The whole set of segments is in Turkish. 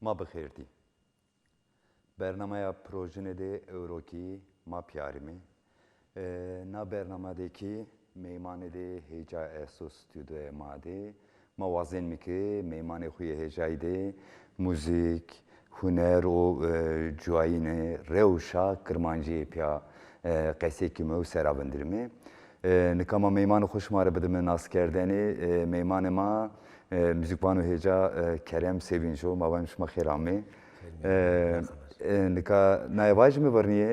ما بخیردی برنامه پروژه ده اوروکی ما پیارمی نا برنامه ده کی میمان ده هجا اسو استودیو ماده موازن میکه میمان خوی هجای ده موزیک هنر و جواین روشا کرمانجی پیا قصه کی مو سرابندرمی نکاما میمان خوش ماره بدم ناس کردنی میمان ما موزیکبان و هجا کرم سوینجو ما بایم شما خیرامی نکا نایواج می برنیه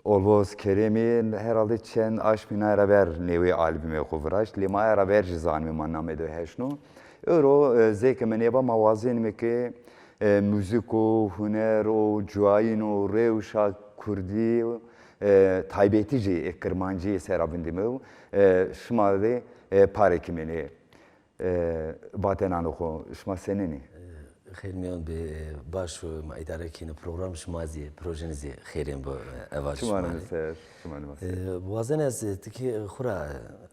Olvoz Kerem'i herhalde çen aş bina raber nevi albümü kuvraş lima raber cizan mi maname de heşno euro zek meneba mavazin mi ki müziko hunero juayino revşa kurdi taybetici kermancı serabindimi şmade parekimini batenan oku şma seneni خیر میان به باش و ما اداره کینه پروگرام شمازی پروژنزی خیریم با اول شماره وازن از تکی خورا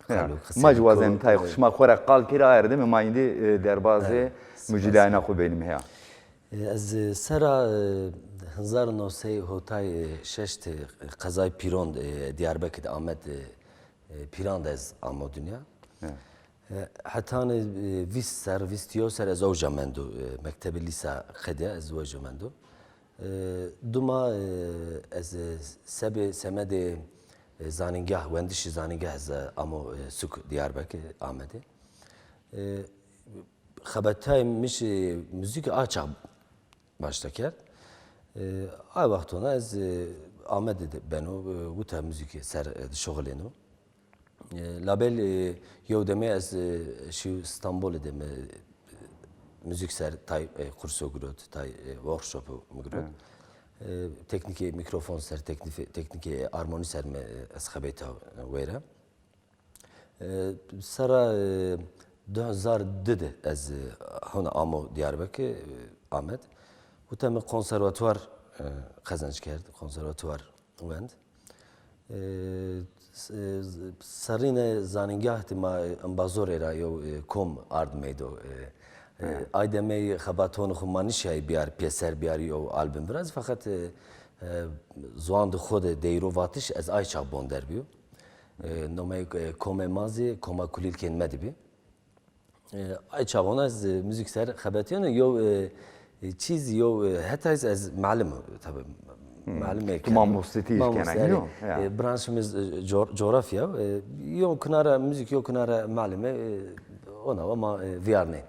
قالو ما جوازن تای شما خورا قال کیرا ارده ما ایندی دربازه مجیداینا خو بینیم هیا از سرا 1900 هوتای ششت قضای پیروند دیاربکر آمد پیراند از آمو دنیا حتی ویست سر ویستیو سر از اوجا مندو مکتب لیسا خدا از اوجا مندو دوما از سب سمد زانینگاه وندش زانینگاه از امو سوق دیاربکر آمده خبرتای میش موزیک آچاب başta کرد آی وقتونه از آمده بنو وقت موزیک سر شغلینو label yevdeme az şu İstanbul'da mı müzik ser tay kursu gurut tay workshopu gurut teknik mikrofon ser teknik armoni ser me az xabeta wera sara 2002 az hona amo Diyarbakır Ahmet bu tam konservatuvar kazanç kerdi konservatuvar wend Sarine zaningah ma ambazor era yo kom ard medo aydeme xabaton xumani şey biyar pieser biyar yo albüm biraz fakat zuand xod deyro vatiş az ayça bonder biyo nome kome mazi koma kulil kenmedi bi ayça ona az müzik ser xabatiyon yo çiz yo hatta az malum tabi معلومه تو ما موسیقی کنیم برانشمیز coğrafya yok kunara müzik yok kunara معلومه ona ama viyarne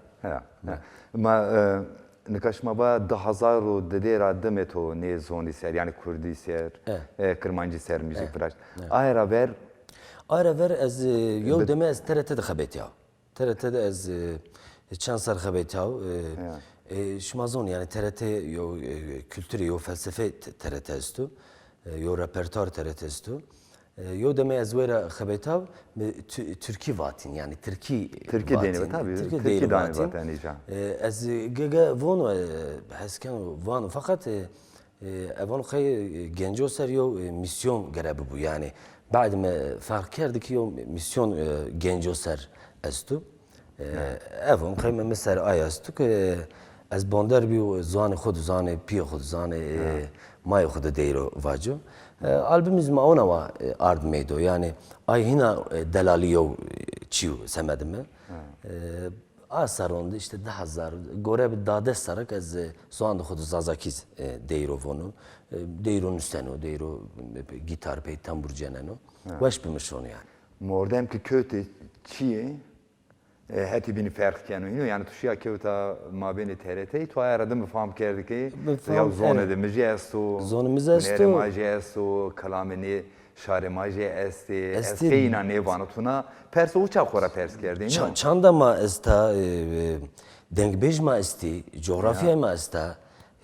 ما نکاش ما با 2000 ددی را دمت و نه زونی سر yani Kurdi ser Kırmancı ser müzik biraz ayra ver az yol deme az TRT'de xabet ya TRT'de az çansar xabet ya şmazon yani TRT yo kültürü yo felsefe TRT istu yo repertuar TRT istu yo deme azwera xabetav Türkiye vatin yani Türkiye deni tabii Türkiye deni vatin az gaga vono haskan vono fakat evon khay genco ser yo misyon garabi bu yani بعد ما fark kerdik yo misyon genco ser istu evon khay mesela ayastu ki از باندر بیو زان خود زان پی خود زان مای خود دیرو واجو albümümüz ma ona va ard meydo yani ay hina delaliyo çiu semedime asaronda işte 1000 gore bir dade sarak az soğan da xudu zazakiz deyro vonu deyro nüsteno deyro gitar pey tambur ceneno vaş bimiş onu yani mordem ki kötü çiye هتی بینی فرق کنه اینو یعنی توشیا که تا ما بین TRT تو aradım faham کرد که یا زونه ده مجی است و زونه ماجی است و کلامنی شار ماجی است اینا نیوانتونا پرس او چه خورا پرس کردین چند ما است دنگبیج ما استی coğrafya ما است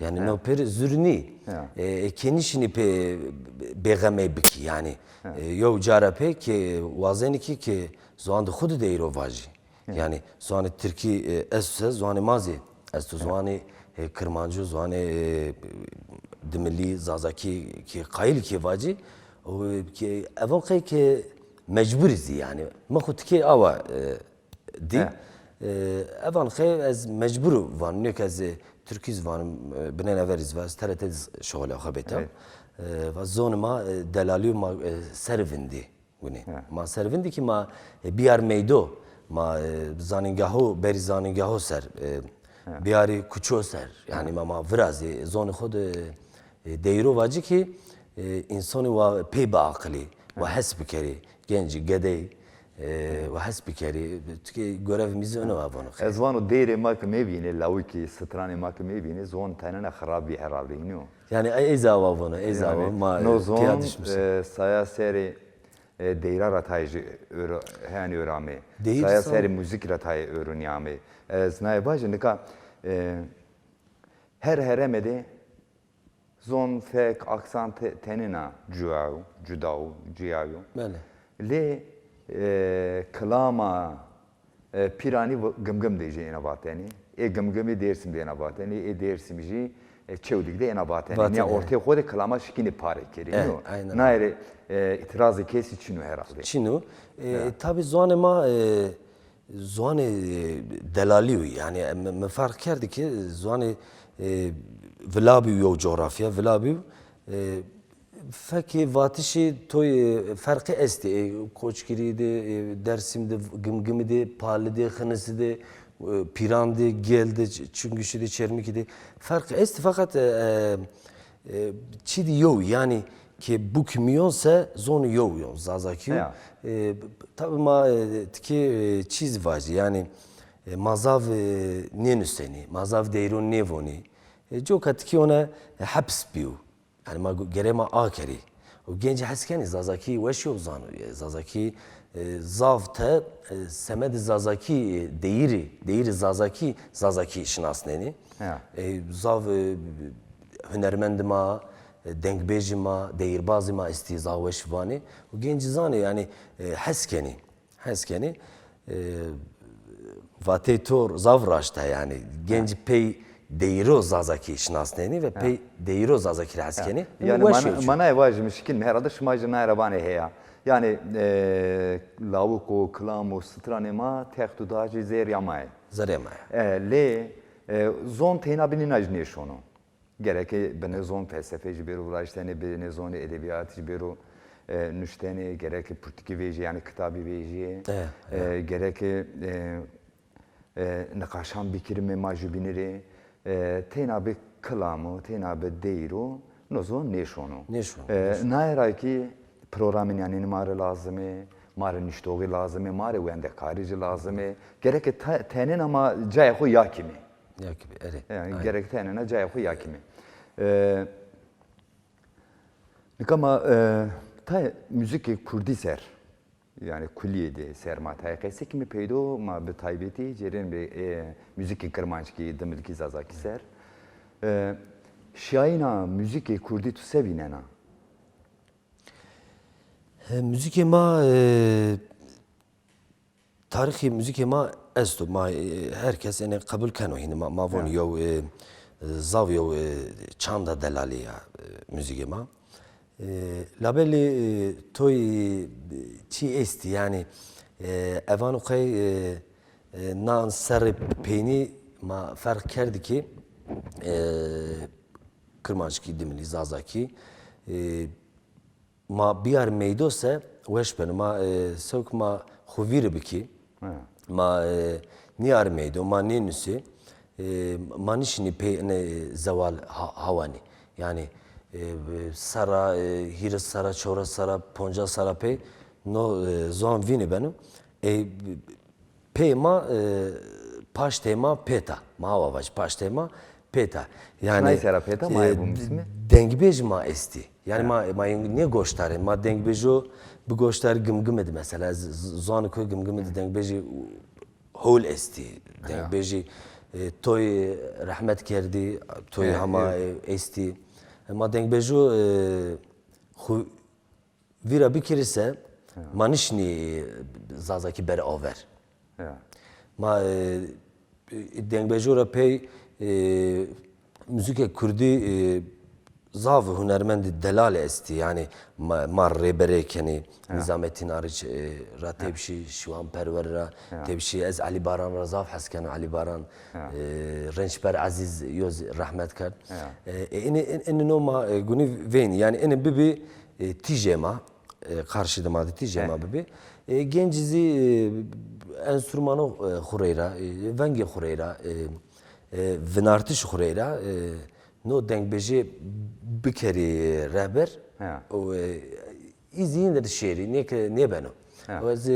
yani no per zürni kenişini pe begame biki yani yo carape ki vazeni ki zoanda xudu deyro vaji yani zuanı Türkiye es zuanı mazi es tu zuanı Kırmancı zuanı demeli zazaki ki kayıl ki vaci o ki evon ki mecburiz yani ma xut ki ava di evan xey ez mecbur van nek ez Türkiz vanım binen everiz ve TRT şöyle xabetam ve zonuma delali ma servindi guni ma servindi ki ma biyar meydo ma zaningaho beri zaningaho ser biyari kuço ser yani ma virazi zonu xod deyro vacı ki insanı va pe ba akli ve hasb keri genci gedey ve hasb keri ki görevimizi öne var bunu. Ez vanu değeri mak mevine laviki strani mak mevine zon tanena kharabi herhalde no. Yani ezava bunu ezava ma no zon saya seri değira rataycı hani öğrenme. Saya seri müzik ratayı öğreniyame. Ez naybajı nika her heremede zon fek aksan tenina cudao ciao. Bele. Le klama pirani gımgım diyeceği enabateni. Gımgımı dersim diye enabateni. Dersimci çevdik de enabateni. Ya ortaya koydu klama şikini pare keriyor. Naire itirazı kes içinu herhalde. Çinu. Tabi zonema zone delaliyor yani me fark kerdi ki zone vilabi yo coğrafya vilabi Feki vatişi toy farkı esti koçkiri de Dersim'de gımgımide palide xınısıde pirande geldi çünkü şimdi çermikide farkı esti fakat çidi yo yani ki bu kimyonsa zonu yo zazaki tabi ma ki çiz vacı yani mazav nenüseni mazav deyron nevoni çok ki ona haps biyo yani ma gerema akeri. O genç haskeni zazaki veşyo zanu. Zazaki zavte semed zazaki değiri zazaki şinasneni. Zav hünermendima denkbejima değirbazima istiza veşvani. O genç zani yani haskeni vatetor zavraşta yani genç pey Deyro zazaki şinasneni ve pey deyro zazaki haskeni. Yani mana evajı mişkin herhalde şımacı nayrabane heya. Yani lavuko klamo stranema tehdudacı zeryamay. Zeryamay. Le zon tenabinin ajniye şonu. Gerek bene zon felsefeci bir uğraştani bene zon edebiyatı bir nüşteni gerek pürtiki veji yani kitabı veji gerek nakaşan bikirme majubiniri tenabe klamı, tenabe deyro, nozo neşonu. Naira ki programın yani mare lazımı, mare niştoğu lazımı, mare vende karici lazımı. Gerek tenin ama cayho yakimi. Yakimi, evet. Yani gerek tenine cayho yakimi. Nikama ta müzik kurdi ser. Yani kulliyede sermataya kayse kimi peydo ma be taybeti cerin be müzik kırmançki demilki zazaki ser. Şayina müzik kurdi tu sevinena. Müzik ma tarihi müzik ma esto ma herkes ene kabul kano hini ma von yo zav yo çanda delaliya müzik ma. Labeli toy çi esti yani evan ukay nan ser peyni ma fark kerdi ki kırmançki dimli zazaki ma biyar meydose weşpen ma sok ma xuvir biki ma niyar meydo ma nenüsi manişini pey ne zeval havani yani sara hir sara çora sara ponca sara pey no zon vini benim pey ma paş tema peta ma avaş paş tema peta yani sara peta ma bu ismi dengbej ma esti yani ma ne goştare ma dengbejo bu goştar gımgım edi mesela zon ko gımgım edi dengbeji hol esti dengbeji toy rahmet kerdi toy hama esti ma dengbejo vira bikirse manişni zazaki ber over ma dengbejora pey müzik kurdi zav hunermend delal esti yani mar reberekeni Nizamettin Arıç ra tebşi şuan perverra tebşi ez Ali Baran ra zav hasken Ali Baran rençber aziz yoz rahmet kar eni no ma guni veyn yani eni bibi tijema karşıdama da tijema bibi gencizi enstrümanı xureyra vengi xureyra vinartış xureyra no dengbeji bikeri rehber o izin de şehri ne beno o az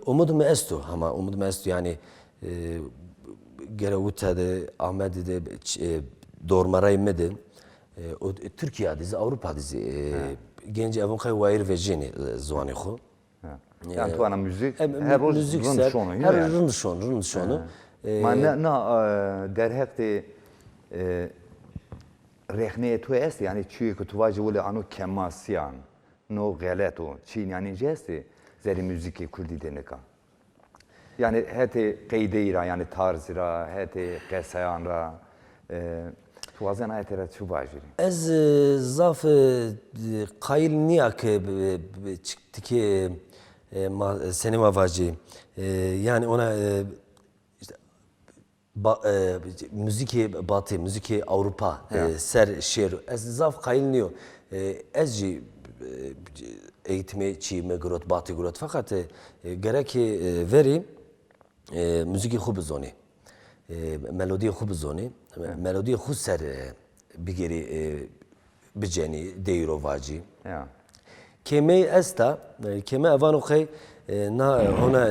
umudum estu ama umudum estu yani gerevuta de Ahmet de dormaray mede o Türkiye dizi Avrupa dizi genç evin kay wayr ve jeni zwani xo yani tu ana müzik her roz rın şonu her rın şonu ma na derhekte رخنه تو است یعنی چیه که تو واجه ولی آنو کماسیان نو غلطو چین یعنی جسته زری موسیقی کردی دنکا yani heti qeydeyra yani tarzira heti qesayanra tuvazen ayetera çu bajiri ez zaf qayl niya ki çıktı ki sinema vacı yani ona müzik batı, müzik Avrupa ser şer ez zaf qayılnıyor ezci eğitime çiğme grot batı grot fakat gerek veri müzik خوب zoni melodi خوب zoni melodi خوب ser bigeri biceni deyro vacı keme esta keme avano khay na ona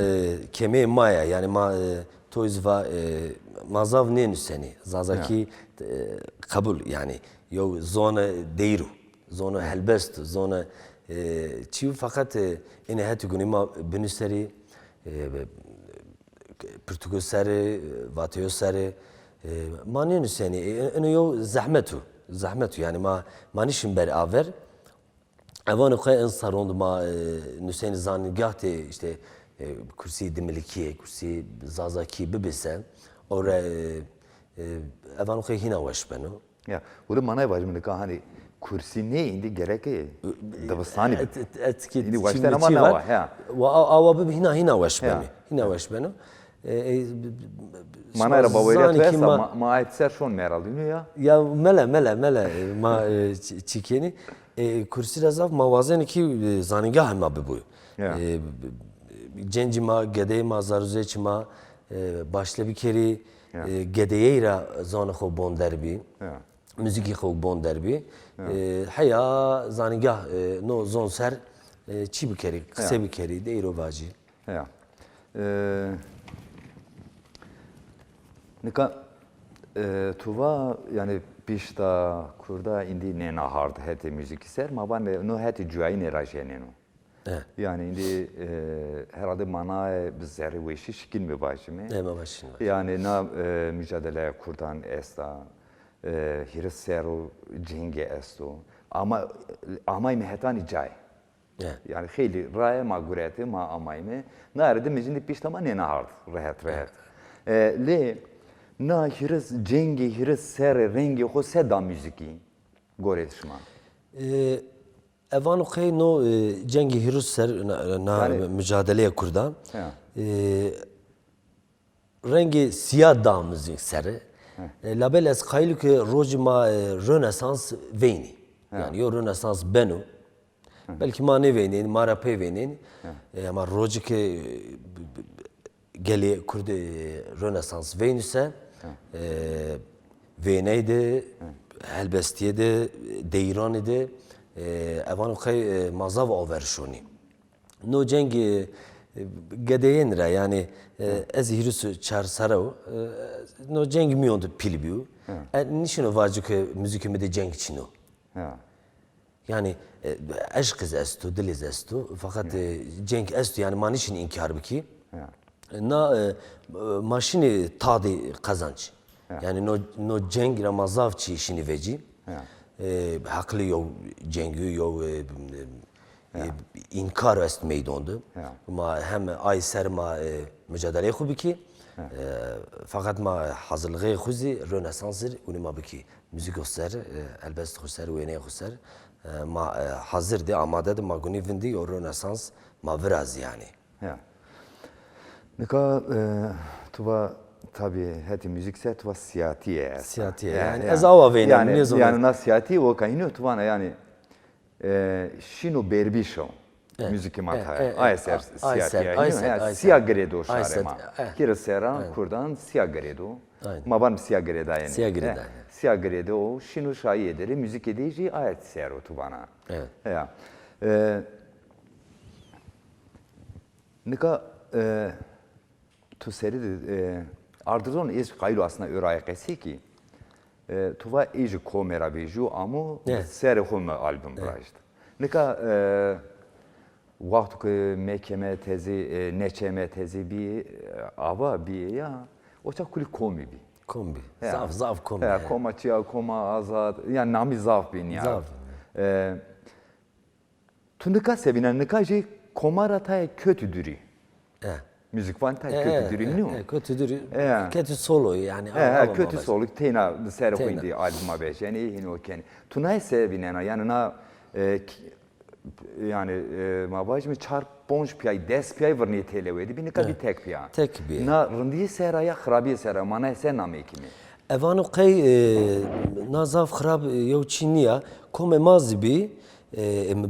keme maya yani ma toizva mazav ne nüseni zazaki kabul yani yo zona deyru zona helbest zona çiv fakat ine heti günüma binüseri Portugal seri vatio seri mani nüseni ine yo zahmetu yani manişim ber aver evan kay ensarond ma nüseni zanigahte işte kursi dimiliki kursi zazaki bibise ora evan kay hina waş beno ya bunu manay bacımın hani kursi ne indi gerek dabastani etkit indi waştan ama ne var ya wa awa bi hina waş beno hina waş beno manayra babayla tesa ma etser şon meralıyor ya mele ma çikeni kursi razaf mavazen ki zanigah ma bu Cencima, gedeyma, zaruzeçima, başla bir kere gedeyeyra zana xo bon derbi, müziki xo bon derbi, haya zanigah no zon ser çi bir kere, kısa bir kere deyro vacı. Ya. Nika tuva yani pişta kurda indi ne nahard heti müzik ser, ma ban no heti juay ne rajeneno. Yani indi herhalde manay bizleri ve işi şekil mi başımı? Evet başım. Yani na mücadele kurdan esta, hirs seru cenge esto. Ama amay mehetani cay. Yani xeyli raya ma gureti ma amay me. Na arada mecindi piştama ne nahard rahat. Le na hirs cenge hirs ser rengi xo seda müziki goret şuma. Evan xey no cengi hirus ser na mücadeleye kurdan. Rengi siyah da müzik ser. Label es khaylu ki rojma Rönesans veyni. Yani yo Rönesans beno. Belki ma ne veyni, ma rape veyni. Ama roji ki geli kurdu Rönesans veynise veyneydi, helbestiyedi, deyranidi. Evan xey mazav averşoni. No cengi gedeyen ra yani ez hirus çar sarao no cengi miyondu pilbiu. Nişino vacı ki müzikimi de cengi çino. Yani aşk estu, diliz estu fakat cengi estu yani manişin inkar biki. Na maşini tadı kazanç. Yani no cengi ra mazav çi işini veci. Haklı yo cengi yo inkar est meydondu. Ma hem ay ser ma mücadele xubi ki fakat ma hazırlığı xuzi Rönesansır uni ma biki müzik göster elbest göster ve ne göster ma hazır de amade de ma guni vindi o Rönesans ma biraz yani. Ja. Nika tuva tabi heti müzikse tuva siyatiye. Siyatiye yani ez ava veyna yani na siyati o kaynıyor tuvana yani şinu berbişo. Müzik mataya. Ayeser siyatiye. Siyah gredo şarema. Kira sera kurdan siyah gredo. Maban siyah greda yani. Siyah greda. Siyah gredo şinu şayi ederi müzik edici ayet sero tuvana. Evet. Ya. Nika tu seri de ardızon ez kaylo aslında örayakesi ki tuva iyice komera beju amu seri home albüm brajt. Nika vakti ki mekeme tezi neçeme tezi bir ava bir ya o çok kuli komi bir. Kombi. Zaf kombi. Ya koma çiya koma azad yani nami zaf bin ya. Zaf. Tu nika sevinen nika ji komarataya kötüdürü. Müzik van tay kötüdürü ne o? Kötüdürü. Kötü solo yani. Kötü solo tena serhoydi albüma beş yani yine o kendi. Tunay sevinen yani na yani mabaj mi çar ponç piyay des piyay vırnı televedi bir nika bir tek piya. Tek bir. Na rındiye seraya khrabiye sera mana sen namı kimi. Evanu qey nazaf xrab yo Çiniya kom mazibi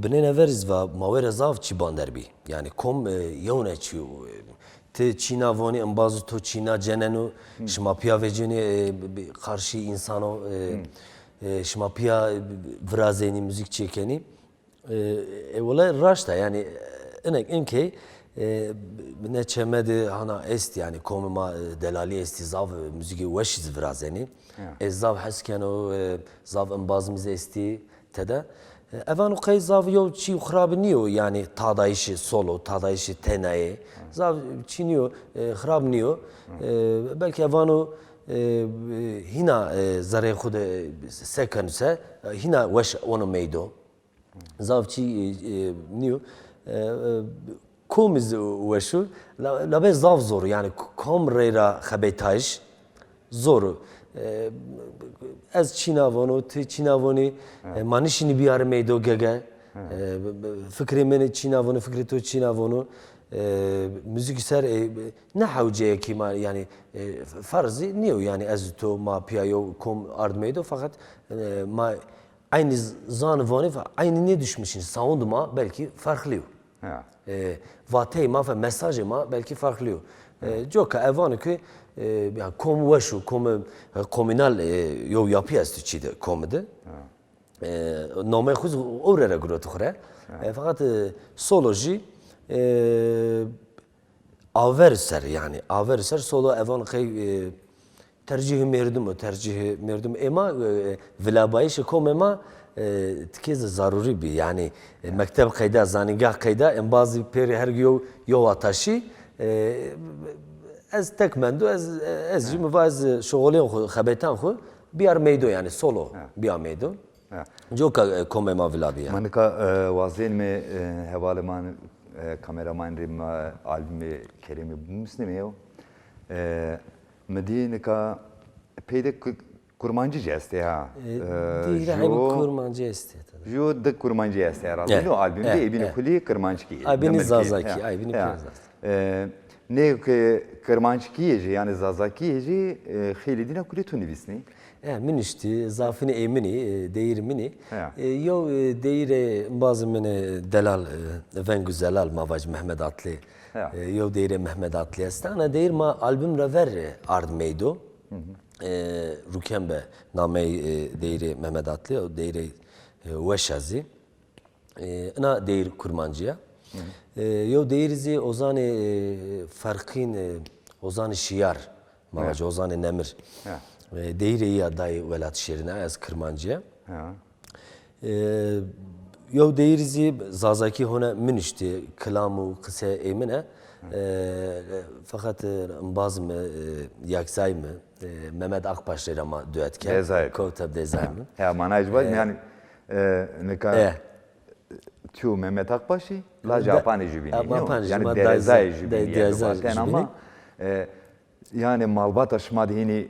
binen veriz ve mavera zav çi banderbi. Yani kom yone çi te Çina vani en bazı to Çina cenenu şma piya vecini karşı insano şma piya vrazeni müzik çekeni evla raşta yani enek enke ne çemedi hana est yani komma delali esti zav müziği weşiz vrazeni zav hasken o zav en bazımız esti teda evan qey zav yo çi xrab niyo yani tadayışı solo tadayışı tenaye zav çiniyo xrab niyo belki evanu hina zare xud sekanse hina weş onu meydo zav çi niyo komiz weşu la be zav zor yani kom reyra xabetaş zor az Çinavonu, Çinavoni, manişini bir ara meydo gege, fikri meni Çinavonu, fikri to Çinavonu, müzik ser ne havceye ki yani farzı niye yani az to ma piyayo kom ard meydo fakat ma aynı zanvani ve aynı ne düşmüşsün sound ma belki farklı. Vatey ma ve mesaj ma belki farklı. Joka evanı ki yani kom veşu kom komünal yo yapıyor çide komedi. Nome xuz oraya göre tuğra. Fakat soloji averser yani averser solo evan kay tercih merdum ama vilabayış kom ama تكيز ضروري بي يعني مكتب قيدا زانيغا قيدا ان بعض بير هرجيو يو اتاشي از تكمندو از جيم واز شغلي خبيتان خو بيار ميدو يعني سولو بيار ميدو جوكا كومي ما فيلابي مانكا وازين مي حواله مان kameraman rim albümü kerimi bumsnemiyo medineka peyde kurmancı jeste ha. Değil de kurmancı jeste. Jo de kurmancı jeste herhalde. No albümde ebini kuli kurmancı ki. Abini Zazaki, abini Zazaki. Ne ki kurmancı ki yani Zazaki ji xelidine kuli tunivisni. من اشتي زافني ايمني داير مني يو داير بعض من دلال فان جزلال ما واج محمد عطلي يو داير محمد عطلي استانا داير ما البوم رافر ارد ميدو روكمبه نامي داير محمد عطلي او داير وشازي انا داير كرمانجيا يو داير زي اوزاني فرقين اوزاني شيار ما واج اوزاني نمر Deyre'yi aday velat şerine az Kırmancı'ya. Yo deyrizi Zazaki hona minişti kelamu kısa emine. Fakat bazı yaksay mı Mehmet Akbaşlar ama düetken. Dezay. Kotab dezay mı? Ya manaj var yani ne kadar tu Mehmet Akbaşı la Japani jübini. Yani dezay jübini. Ama yani malbata şma dihini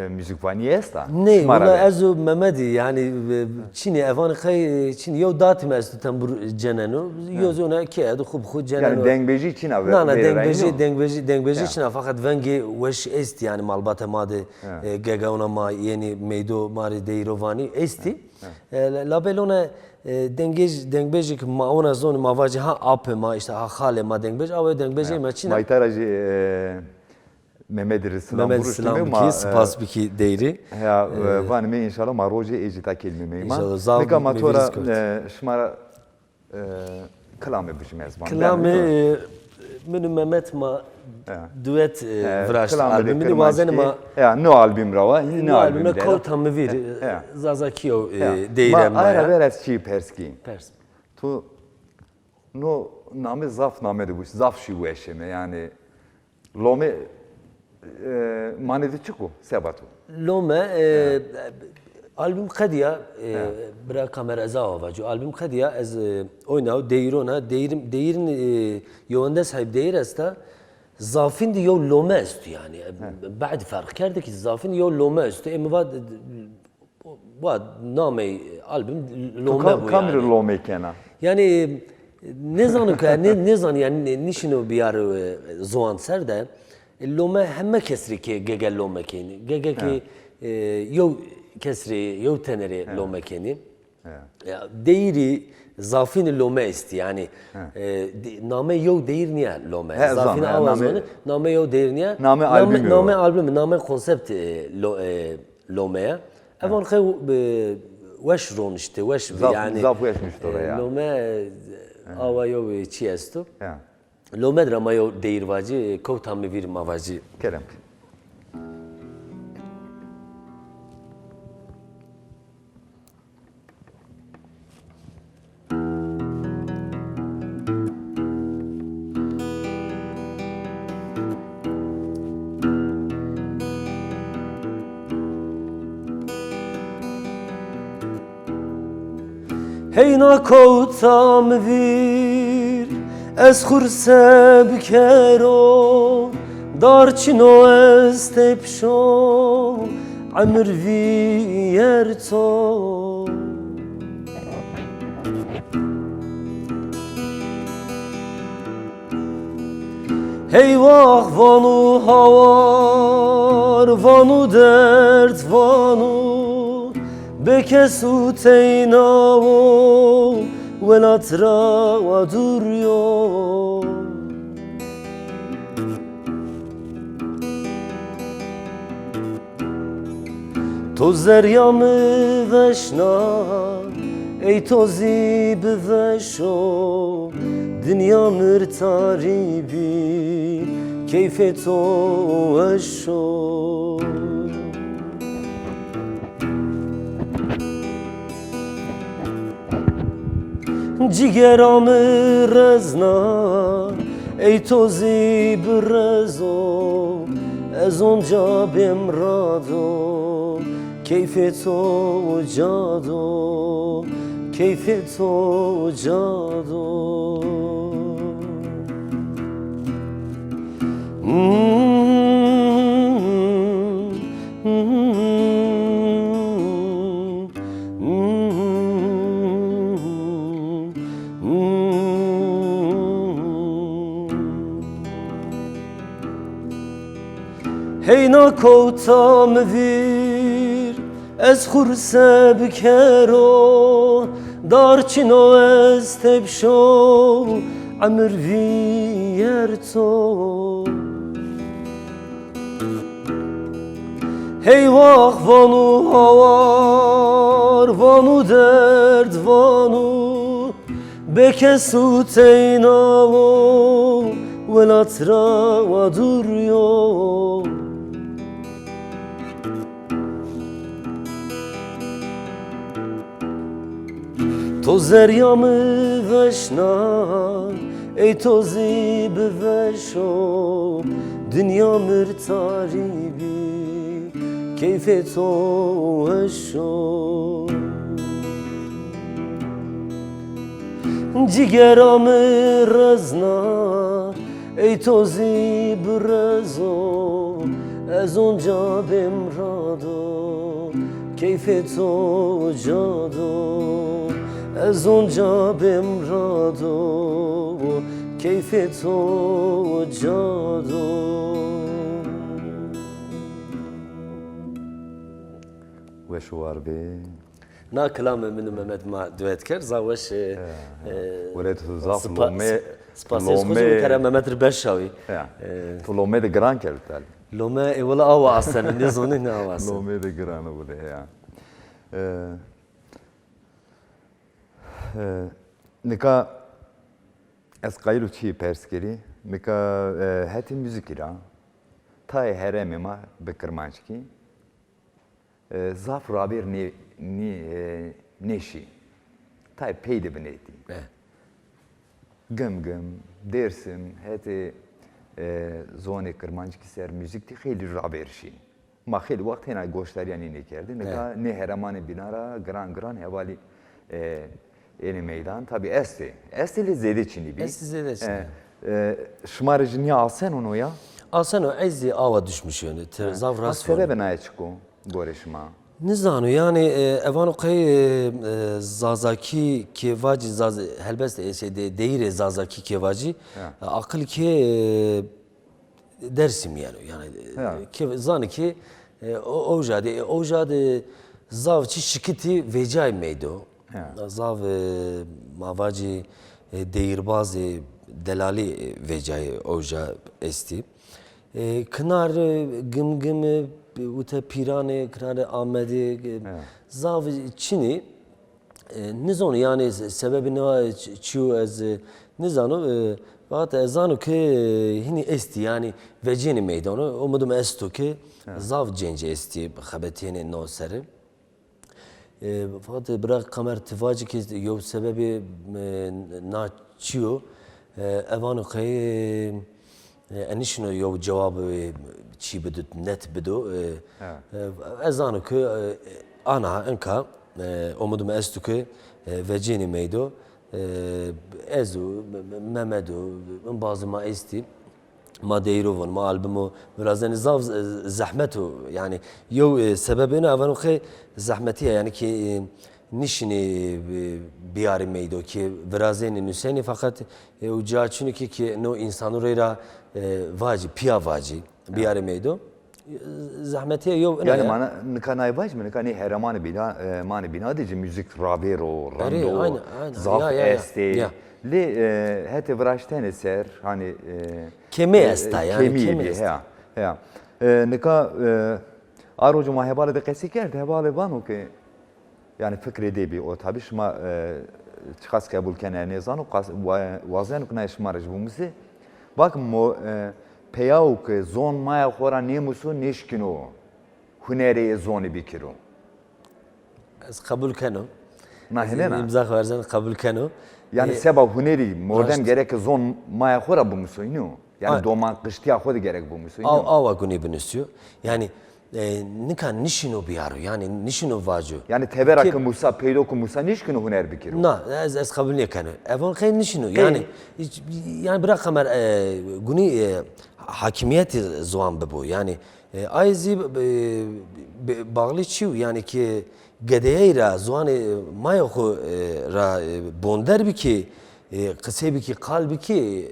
müzikvani est da? Ne, Şma ra valla ve. ezo Mehmedi yani Çin'i evan kay Çin yo dati mestu tembur ceneno yo zona ki adu khub khud ceneno. Yani dengbeji Çin'a ve. Na na verayım dengbeji Çin'a fakat vengi weş est yani malbata made gega ona ma yeni meydo mari deyrovani esti. Labelona dengbeji ki ma ona zon ma vaji ha ape ma işte ha khale ma dengbeji ama dengbeji ma Çin'a. Maytaracı Mehmet Rısılan Mehmet vuruş Selam değil mi? ki spas biki deyri. Ya van me inşallah maroje ejita kelime meyman. İnşallah, zav Meka matora mevriz kurt. şmara kılame bişim ezman. Klame منو Mehmet ma duet vraşt albümünü bazen ma ya no albüm rava ne albümüne kol vir Zazakiyo deyirem ma ayra veres çi perski. Pers. Tu no name zaf name de bu zaf şi bu eşeme yani lome manedi çıku sebatu. Lome albüm kadiya bira kamera zava jo albüm kadiya az oynav deyirona deyirin yonda sahip deyir asta zafin de yo lome است yani بعد fark کرده ki zafin yo lome است ama vad name albüm lome bu Kamera yani. lome kena. Yani ne zanı ne zan yani nişino biyar zoan serde lome hemme kesri ki gegel lome keni gege ki yo kesri yo teneri lome keni ya değiri zafin lome isti yani name yo değir niye lome zafin avazını name yo değir niye name albüm name konsept lome'ye evan khay wesh ron işte wesh yani zaf weşmişti oraya. Lome ava yo çi esto lome drama yo değir vacı kovtam mi vir mavacı Kerem. Heyna kovtam vir ez khurse bkero darçino ez tepşo amr vierto Hey vah vanu havar vanu dert vanu Bekesu teynavo velatra duruyor Toz deryamı veşna ey tozi beveşo Dünya mırtaribi keyfeto eşo Cigeramı rezna ey tozi brezo ez onca bemrado keyfeto cado keyfeto cado Heyna kovtam vir ez khurse bkero darçino ez tepşo amr vierto Hey vah vanu havar vanu dert vanu bekesu teynavo velatra duruyor Toz deryamı veşna ey tozi beveşo Dünya mırtaribi keyfeto eşo Cigeramı rezna ای تازی برزو از اونجا بمرادو کیف تو جادو از اونجا بمرادو کیف تو جادو وش واربي نا كلام من ممد ما دويت كر زاوش ولد زاف لومي سپاسیز خوشی کرد ممد ربشاوی تو لومي ده جران كرتال لومه ولا آوا اصلا نزونی نه آوا اصلا لومي ده جران وده يا نکا از قایلو چی پرس کری نکا هتی موزیک را تای هرمی ما بکرمانچ کی زاف رابیر نشی تای پیده بنیتی گم درسم هتی زون کرمانچ کی سر موزیک تی خیلی رابیر شی ما خیلی وقت هنای گوشتاریانی نکردی نکا نه هرمان بینارا گران هوالی یعنی میدان tabi esti zede çini bir. Esti zede çini. Şımarıcı niye alsan onu ya? Alsan o ezzi ava düşmüş yani. Zav rast. Asfere ben aya çıkı goreşma. Nizanu yani evanu kay zazaki kevaci helbest şeyde değil zazaki kevaci akıl ki dersim yani ke zanı ki o jade zavçı şikiti vecay meydo. Zav mavaci deyirbaz delali vecay oja esti. Kınar gım ute pirane kınar Ahmedi zav Çin'i nizonu yani sebebi ne çiu ez nizanu fakat ezanu ki hini esti yani vecini meydanı umudum estu ki zav cenci esti xabetiyene no seri. Fakat bırak kamer tifacı ki yok sebebi naçiyor evanı kay enişino yok cevabı çi bidu net bidu ezanı ki ana enka umudum estu ki vecini meydo ezu Mehmedu bazı ma esti ما ديروفون ما ألبومه ولازم نزاف زحمته يعني يو سببنا أفنو خي زحمتها يعني كي نشني بياري ميدو كي برازين نسيني فقط وجاتشنو كي نو إنسانو ريرا واجي بيا واجي بياري ميدو زحمتها يو yani mana nkanay baş mı nkani heramanı bina mani bina diye müzik rabero rando zaf esti li hete vraşten eser hani kemi esta yani kemi ya nika arocu mahebale de kesiker de hebale banu ki yani fikri de bir o tabi şma çıkas kabul kene nezanu vazen kuna şmaraj bu musi bak mo peyau ki zon maya khora nemusu neşkino hunere zoni bikiro az kabul kano nahene imza verzan kabul kano yani sebab huneri modern gerek zon maya khora bu musu yani doman kıştiya khod gerek bu musu ava guni binüsü yani nikan nişino biyaro yani nişino vaju yani teberak musa peydoku musa nişkino huner bikiro na az kabul ne kano evon kay nişino yani bırak kamer guni hakimiyeti zuan bu yani ayzi bağlı çiu yani ki gedeyra zuanı mayoku ra bonder bi ki kısebi ki kalbi ki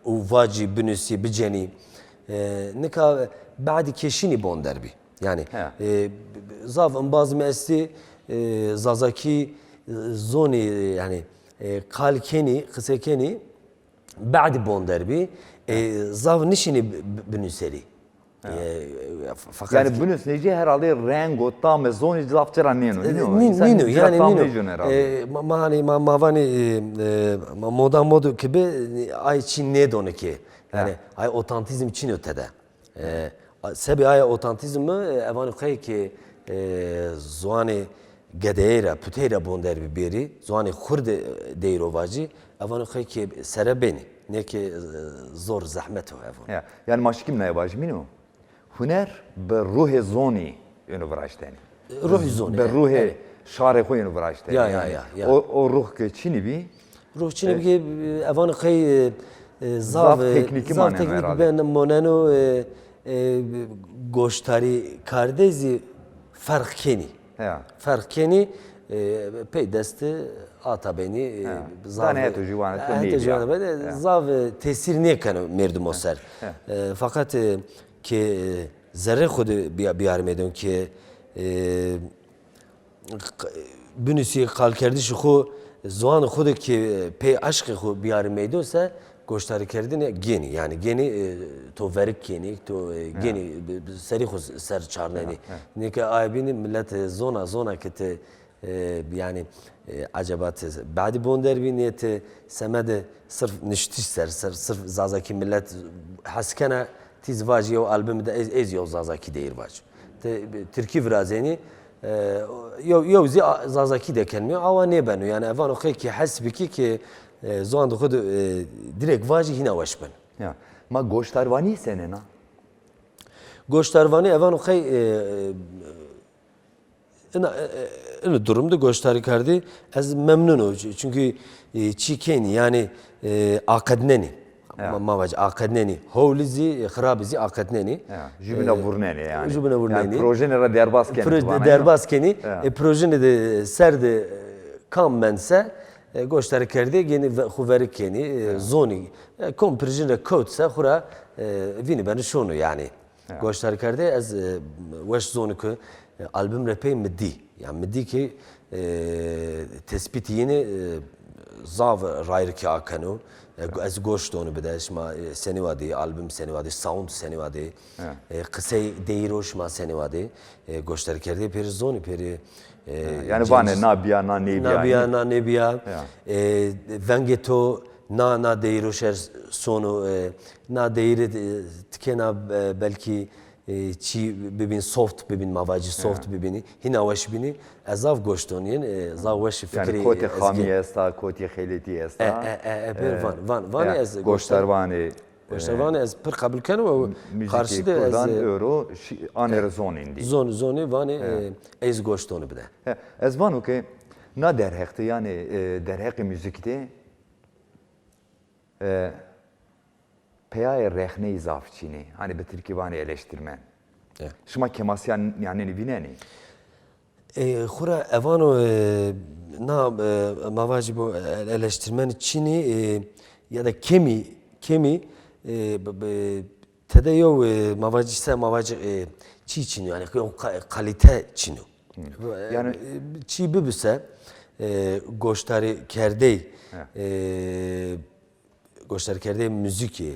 uvaci binüsi biceni nika بعد keşini bonder bi yani zav bazı mesli zazaki zoni yani kalkeni kısekeni بعد bonder bi zav nişini binüseri yani bunun nece herhalde rengo tam zoni zafçıra nino nino yani nino mani moda gibi ay Çin ne donu ki yani ay otantizm Çin ötede sebi ay otantizmi evan kay ki zuani gedeyra puteyra bonder bir biri zuani kurd deyrovacı evan kay ki serebeni ne ki zor zahmet o evan yani maşkim ne yapacağım mino huner be ruhe zoni üniversiteni ruh zoni be ruhe şare koy üniversiteni ya o ruh ki Çin'i bir ruh Çin'i bir evan kay Zav tekniki zav manen teknik herhalde. ben moneno goştari kardezi fark keni. Ya. Fark keni pey desti ata beni Da ne eto jivanet ko neydi ya? zav tesir ne kanı merdim o ser. Fakat ki zerre xudu biyar medon ki bünüsi kalkerdi şu zuan xudu ki pey aşkı xu biyar medon se goştarı kerdine geni yani geni to verik geni to geni seri xu ser çarneni. Ne ki aybini millet zona kete yani acaba بعد بوندر بینیت سمده صرف نشتیش صرف زازاکی ملت حسکنه تیز واجی و آلبوم ده از یو زازاکی دیر واج ترکی ورازینی یو زی زازاکی ده کنمی آوا نبنو yani evano خی کی حسبی کی زوان دو خود direkt واجی هینا وش بن Ya. Ma goştarvani sene na. گوشتاروانی evano خی این durumda gösteri kardi az memnunum çünkü çikeni yani akadneni mavac akadneni hovlizi kharabizi akadneni Jubina vurneni yani. Jubina vurneni. Yani projenera derbasken. Proje derbaskeni projeni de serde kammense gösteri kardi geni huverikeni zoni kom projeni kodsa khura vini ben şunu yani gösteri kardi az weş zoni ku albüm rapey middi. Yani middi ki tespiti yeni zav rayrki akanu az goşt onu bide şma seni vadi albüm seni vadi sound seni vadi kısay değiroş ma seni vadi goştar kerdi peri zoni peri yani vane nabiya na nebiya. Nabiya na nebiya vengeto na değiroşer sonu na değiri tkena belki çi bibin soft bibin mavacı soft bibini hina vaş bini azav goştonyen zav vaş fikri yani kote khamiye esta kote kheleti esta van az goştarvani goştarvani az per kabul kanu ve karşıda az euro aner zonindi zoni vani az goştonu bide az vanu ki na derhekti yani derhek müzikte peyaya rehne izafçini hani bir Türkivani eleştirmen. Şuma kemasyan yani ne vineni? Xura evano na mavacı bu eleştirmen Çin'i ya da kemi tedeyo mavacı çi Çin'i yani kalite Çin'i. Yani çi bibüse goştarı kerdey goştarı kerdey müziki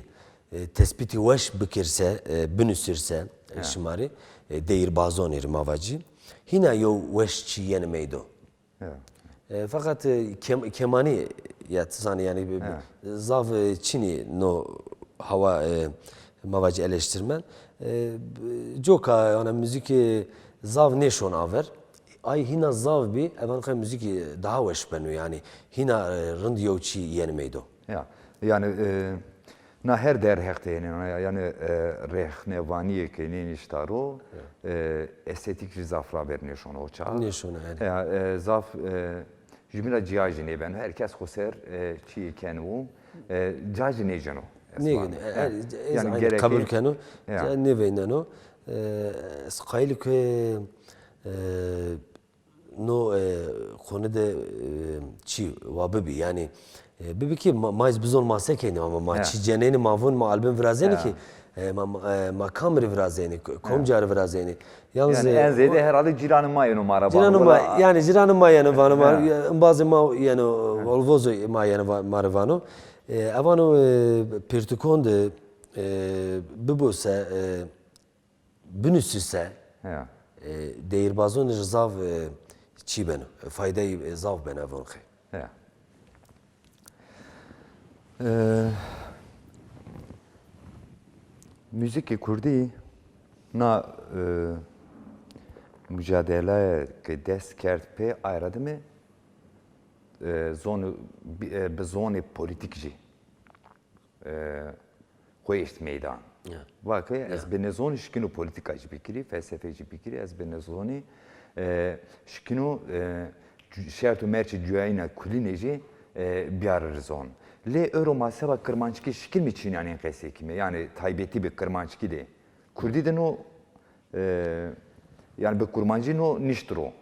tespiti weş bikirse bünüsürse şımari deyir bazonir mavacı hina yo weş çi yeni meydo. Fakat kemani yatsani yani zav Çin'i no hava mavacı eleştirmen joka yani müzik zav neşon aver ay hina zav bi evan kay müzik daha weş benu yani hina rınd yo çi yeni meydo. Yani na her derhekte yani rehnevaniye ki niştaro estetik zafra bernişon oça. Neşon yani. Zaf jümla cihazine ben herkes hoser çi kenu cihazine jeno. Ne yani gerek kabul kenu ne veynano skaylı ki no konuda çi vabibi yani bibi ki maiz bizon masekeni ama ma çi ceneni mavun ma albüm vrazeni ki ma kameri vrazeni komcar vrazeni yalnız en ziyade herhalde ciranın mayını mara yani ciranın mayını var bazı ma yani olvozo mayını maravano avano pertukonde bibose bünüsüse değirbazon zav çi benu faydayı zav ben avon xey. Müzik Kurdi na mücadele ki dest kert pe ayradı mı zonu be zonu politikci koyest meydan. Vakı ez be nezoni şkino politikacı bikiri felsefeci bikiri ez be nezoni şkino şertu merçi cüayna kulineci biyar zon. Le euro masaba kırmançki şikil mi Çin yani kesekime yani taybeti bir kırmançki de. Kurdi de no yani bir kurmancı no niştro.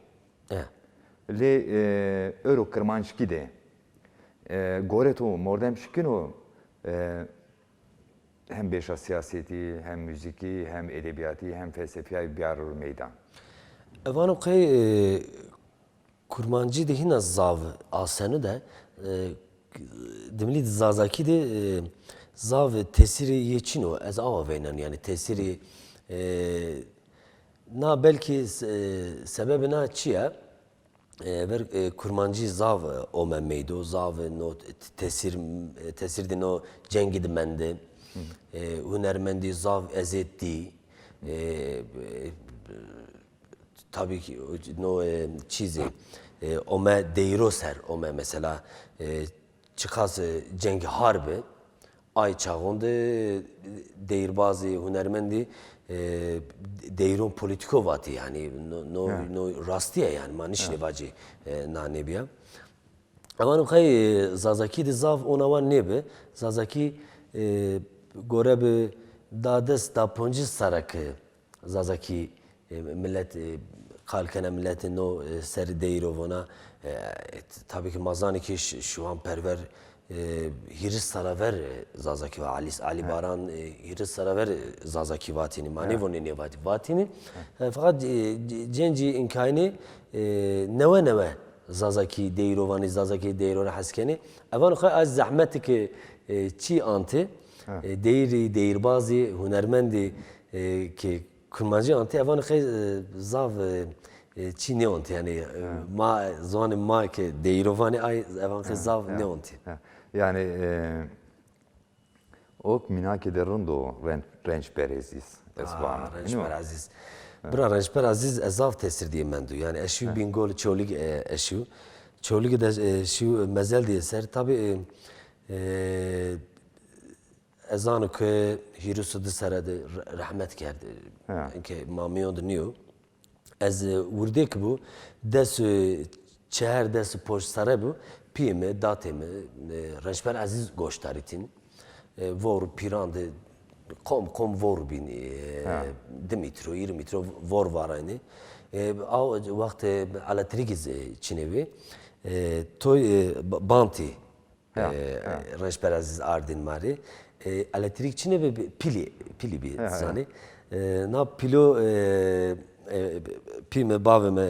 Le euro kırmançki de. Gore to mordem şikin o hem beşa siyaseti, hem müziki, hem edebiyatı, hem felsefeyi bir arır meydan. Evanım kay kurmancı de hina zav asenu da demli zazaki de zav tesiri yeçino az ava veynan yani tesiri na belki sebebi na çiye ver kurmancı zav o meydo zav no tesir de no cengi de mende hunermendi zav ezetti tabii ki no çizi ome deyro ser ome mesela çıkas cengi harbi ay çağında deyirbazı hunermendi deyron politiko vati yani no rastiye yani manişne vacı nanebiya ama kay zazaki de zav ona var nebe zazaki gorebe dades da ponci sarak zazaki millet kalkene milletin o seri deyrovona tabii ki mazani ki şu an perver hiris saraver zazaki ve Ali Baran hiris saraver zazaki vatini mani voni ne vatini fakat cenci inkayni neve zazaki deyrovani zazaki deyrona haskeni evan khay az zahmeti ki çi anti deyrbazı hunermendi ki kurmancı anti evan khay zav çi ne anti yani ma zani ma ki deyrovani ay evan khay zav ne anti yani ok minaki de rundo renç bereziz esbana renç beraziz bra renç beraziz ezav tesir diye mendu yani eşu bingol çolig eşu çolig de eşu mezel diye ser tabi ezanı ki hirusu de serede rahmet kerdi ki mamiyon deniyor ez vurdek bu des çeher des poş sare bu piyeme dateme rençber aziz goştaritin vor pirande kom vor bin Dimitro 20 metro vor var aynı av vakti elektrikiz çinevi toy banti rençber aziz ardin mari elektrik çinevi pili bir zani na pilo pime baveme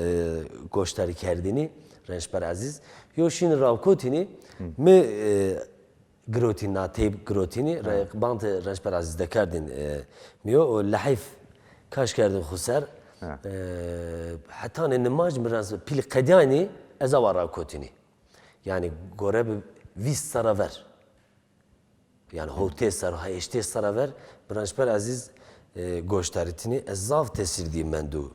goştari kerdini rençber aziz yoşin ravkotini me grotini teyp grotini bant rençber aziz de kerdin miyo o lahif kaş kerdin xusar hatta ne nemaj miraz pil qedani ezava ravkotini yani goreb vis saraver yani hote sar hayeşte saraver rençber aziz goştaritini ezav tesir diyeyim ben du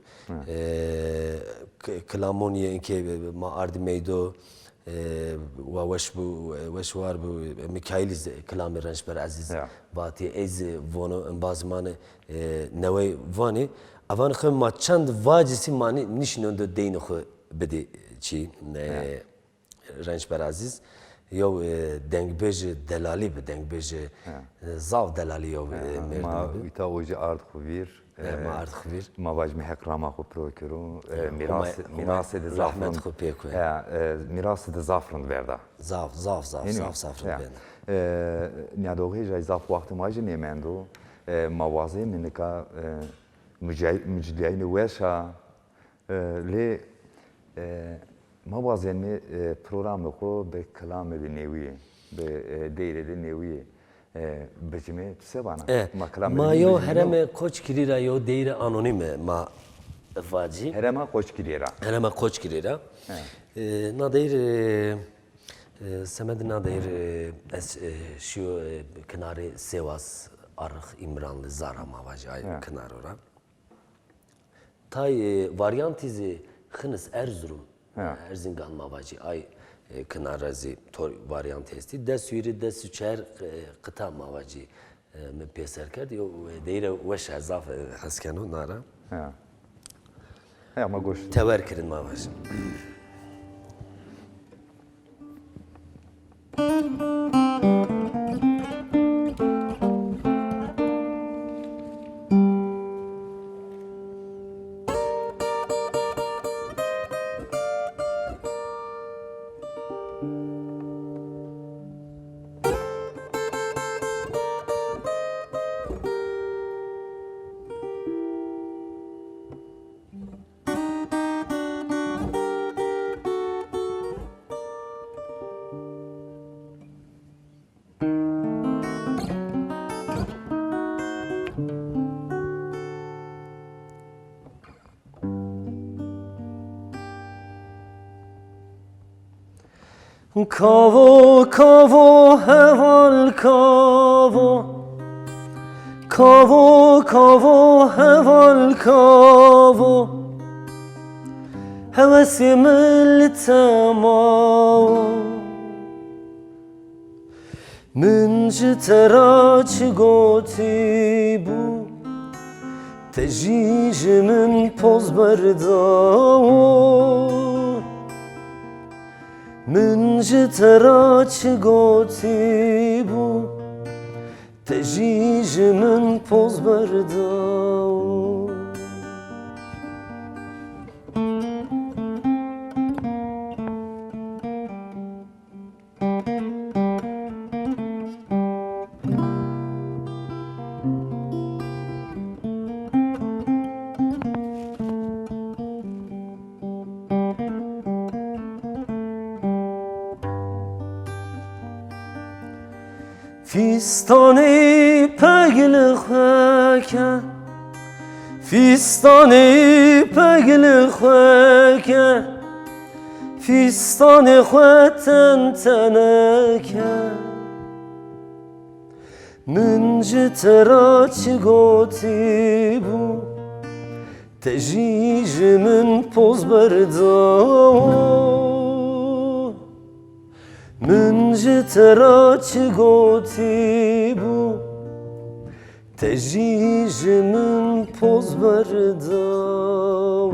Klamoniye inke ma ardi meydo ve weş var bu Mikailiz klamı rençber aziz vati ez vono bazmanı neve vani avan khim ma çand vacisi mani nişnöndö deyni khu bedi çi rençber aziz yo dengbej delali be dengbej zav delali yo ma ita oji ard khuvir ma ard khuvir ma vaj me hekrama khu prokuru miras de zafran miras de zafran verda zav zafran verda niadogi jay zaf vaqt ma jine mendo mavazi minika müjdeyni weşa le mavazi mi programı ko be kelamı de nevi be değeri de nevi bejime sebana ma yo hereme koç kirira yo değeri anonime ma vaci herema koç kirira herema koç kirira na değeri semed na değeri şu kenarı Sivas Arık İmranlı Zara mavaci ay kenar ora tay varyantizi Hınıs Erzurum Erzincan mavaci ay kenarazi tor varyant esti des yuri des çer kıta mavaci me peser kerdi yo deyre weş azaf haskanu nara ama goş tever kirin mavaci کاو کاو هوال کاو کاو کاو هوال کاو هوسی مل تمام من جترا چی گوتی بو تجیج من پوز برداو من جترا چی گوتی بو تجیج من پوز برداو فیستانی پگل خوکه فیستانی پگل خوکه فیستان خوتن تنکه من جترا چی گوتی بو تجیج من پوز برداو من جترا چی گوتی بو تجیج من پوز برداو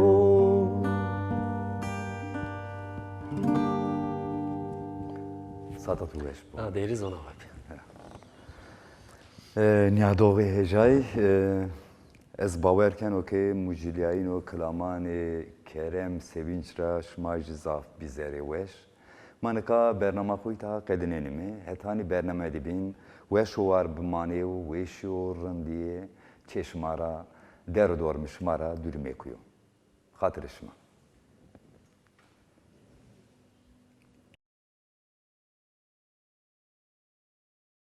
ساتا تو بش بو دیری زونه بابی نیادوغی هجای از باور کنو که مجلیاین و کلامان کرم سوینچ را شما جزاف بیزاری وش منکا برنامه خوی تا قدنه نمی هتانی برنامه دیبین وشوار بمانه و وشور رندیه چشمارا در دور مشمارا دور میکویو خاطر شما